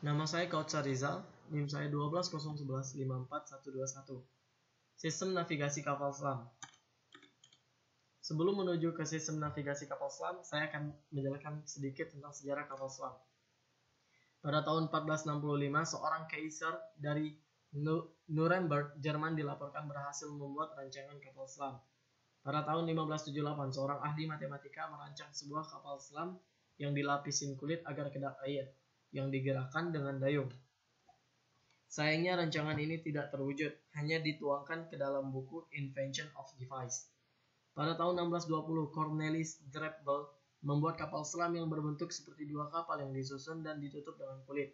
Nama saya Kautsar Rizal, NIM saya 1201154121. Sistem navigasi kapal selam. Sebelum menuju ke sistem navigasi kapal selam, saya akan menjelaskan sedikit tentang sejarah kapal selam. Pada tahun 1465, seorang kaisar dari Nuremberg, Jerman dilaporkan berhasil membuat rancangan kapal selam. Pada tahun 1578, seorang ahli matematika merancang sebuah kapal selam yang dilapisin kulit agar kedap air, yang digerakkan dengan dayung. Sayangnya rancangan ini tidak terwujud, hanya dituangkan ke dalam buku Invention of Device. Pada tahun 1620, Cornelis Drebbel membuat kapal selam yang berbentuk seperti dua kapal yang disusun dan ditutup dengan kulit.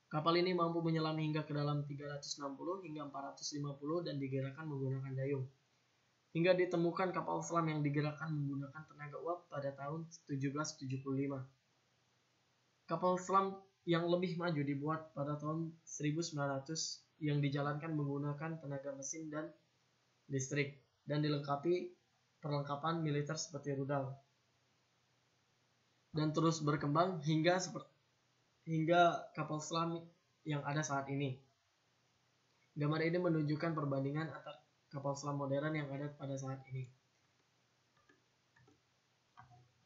Kapal ini mampu menyelam hingga ke dalam 360 hingga 450 dan digerakkan menggunakan dayung. Hingga ditemukan kapal selam yang digerakkan menggunakan tenaga uap pada tahun 1775. Kapal selam yang lebih maju dibuat pada tahun 1900 yang dijalankan menggunakan tenaga mesin dan listrik dan dilengkapi perlengkapan militer seperti rudal, dan terus berkembang hingga kapal selam yang ada saat ini. Gambar ini menunjukkan perbandingan antar kapal selam modern yang ada pada saat ini.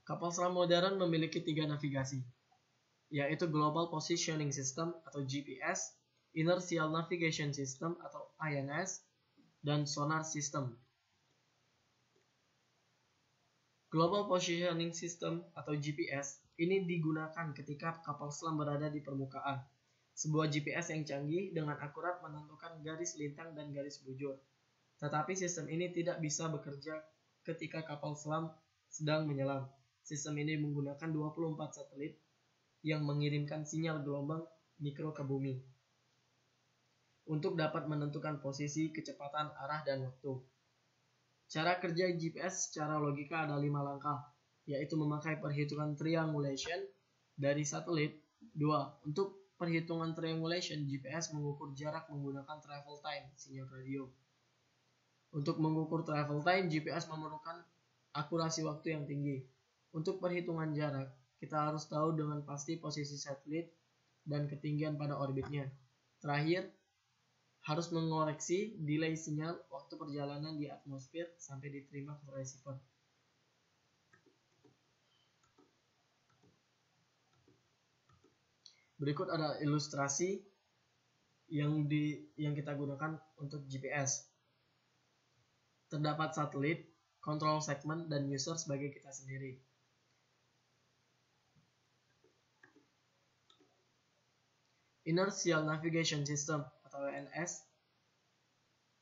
Kapal selam modern memiliki 3 navigasi, yaitu Global Positioning System atau GPS, Inertial Navigation System atau INS, dan Sonar System. Global Positioning System atau GPS ini digunakan ketika kapal selam berada di permukaan. Sebuah GPS yang canggih dengan akurat menentukan garis lintang dan garis bujur. Tetapi sistem ini tidak bisa bekerja ketika kapal selam sedang menyelam. Sistem ini menggunakan 24 satelit yang mengirimkan sinyal gelombang mikro ke bumi untuk dapat menentukan posisi, kecepatan, arah, dan waktu. Cara kerja GPS secara logika ada 5 langkah, yaitu memakai perhitungan triangulation dari satelit. 2. Untuk perhitungan triangulation, GPS mengukur jarak menggunakan travel time, sinyal radio. Untuk mengukur travel time, GPS memerlukan akurasi waktu yang tinggi. Untuk perhitungan jarak, kita harus tahu dengan pasti posisi satelit dan ketinggian pada orbitnya. Terakhir, harus mengoreksi delay sinyal waktu perjalanan di atmosfer sampai diterima ke receiver. Berikut ada ilustrasi yang kita gunakan untuk GPS. Terdapat satelit, control segment, dan user sebagai kita sendiri. Inertial Navigation System atau INS.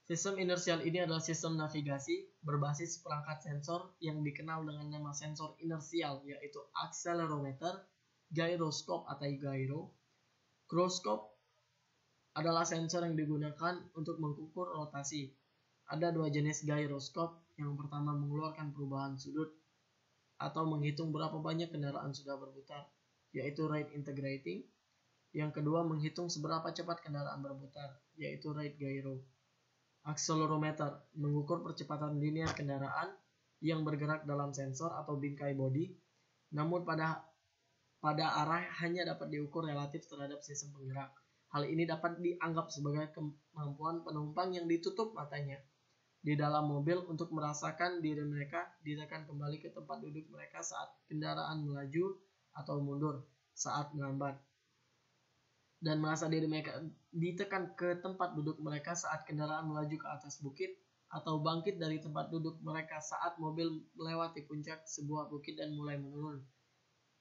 Sistem inersial ini adalah sistem navigasi berbasis perangkat sensor yang dikenal dengan nama sensor inersial, yaitu accelerometer, gyroscope atau gyro. Gyroscope adalah sensor yang digunakan untuk mengukur rotasi. Ada 2 jenis gyroscope. Yang pertama mengeluarkan perubahan sudut atau menghitung berapa banyak kendaraan sudah berputar, yaitu rate integrating. Yang kedua menghitung seberapa cepat kendaraan berputar, yaitu rate gyro. Accelerometer mengukur percepatan linear kendaraan yang bergerak dalam sensor atau bingkai bodi, namun pada arah hanya dapat diukur relatif terhadap sistem penggerak. Hal ini dapat dianggap sebagai kemampuan penumpang yang ditutup matanya di dalam mobil untuk merasakan diri mereka ditekan kembali ke tempat duduk mereka saat kendaraan melaju atau mundur saat melambat, dan merasa diri mereka ditekan ke tempat duduk mereka saat kendaraan melaju ke atas bukit, atau bangkit dari tempat duduk mereka saat mobil melewati puncak sebuah bukit dan mulai menurun.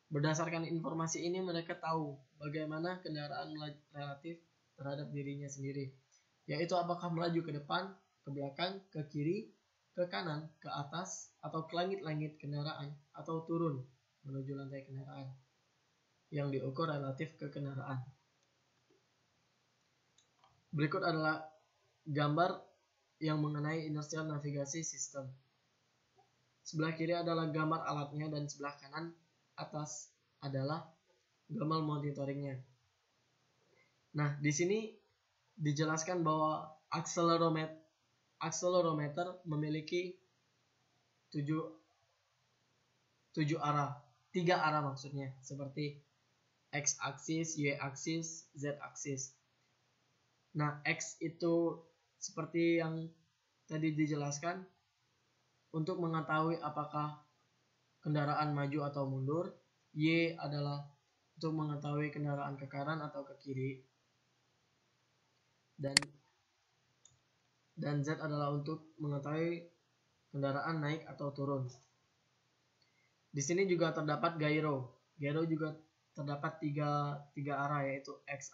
Berdasarkan informasi ini, mereka tahu bagaimana kendaraan relatif terhadap dirinya sendiri, yaitu apakah melaju ke depan, ke belakang, ke kiri, ke kanan, ke atas, atau ke langit-langit kendaraan, atau turun menuju lantai kendaraan, yang diukur relatif ke kendaraan. Berikut adalah gambar yang mengenai inertial navigasi sistem. Sebelah kiri adalah gambar alatnya dan sebelah kanan atas adalah gambar monitoringnya. Nah, di sini dijelaskan bahwa accelerometer memiliki 7 arah, 3 arah maksudnya, seperti X-aksis, Y-aksis, Z-aksis. Nah, X itu seperti yang tadi dijelaskan untuk mengetahui apakah kendaraan maju atau mundur. Y adalah untuk mengetahui kendaraan ke kanan atau ke kiri. Dan Z adalah untuk mengetahui kendaraan naik atau turun. Di sini juga terdapat gyro. Gyro juga terdapat tiga arah, yaitu X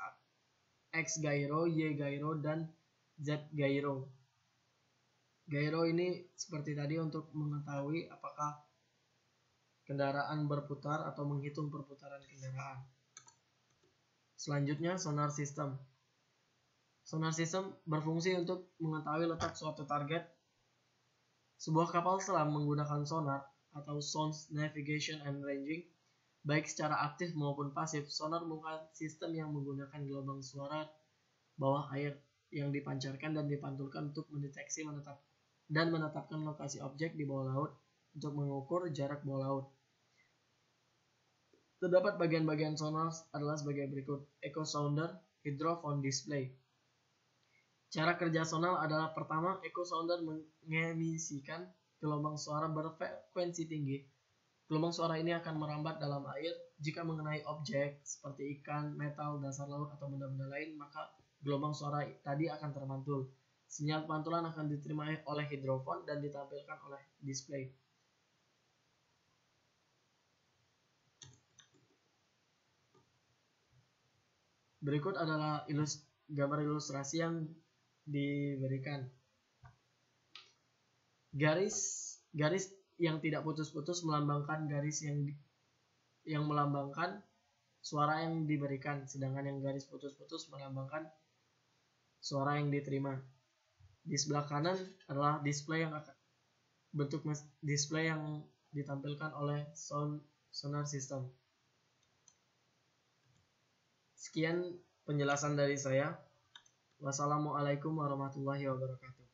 gyro, Y gyro, dan Z gyro. Gyro ini seperti tadi untuk mengetahui apakah kendaraan berputar atau menghitung perputaran kendaraan. Selanjutnya, sonar system. Sonar system berfungsi untuk mengetahui letak suatu target. Sebuah kapal selam menggunakan sonar atau sound navigation and ranging, baik secara aktif maupun pasif. Sonar merupakan sistem yang menggunakan gelombang suara bawah air yang dipancarkan dan dipantulkan untuk mendeteksi dan menetapkan lokasi objek di bawah laut untuk mengukur jarak bawah laut. Terdapat bagian-bagian sonar adalah sebagai berikut: echo sounder, hydrophone display. Cara kerja sonar adalah: pertama, echo sounder mengemisikan gelombang suara berfrekuensi tinggi. Gelombang suara ini akan merambat dalam air. Jika mengenai objek seperti ikan, metal, dasar laut, atau benda-benda lain, maka gelombang suara tadi akan termantul. Sinyal pantulan akan diterima oleh hidrofon dan ditampilkan oleh display. Berikut adalah gambar ilustrasi yang diberikan. Garis yang tidak putus-putus melambangkan garis yang melambangkan suara yang diberikan, sedangkan yang garis putus-putus melambangkan suara yang diterima. Di sebelah kanan adalah bentuk display yang ditampilkan oleh sonar system. Sekian penjelasan dari saya. Wassalamualaikum warahmatullahi wabarakatuh.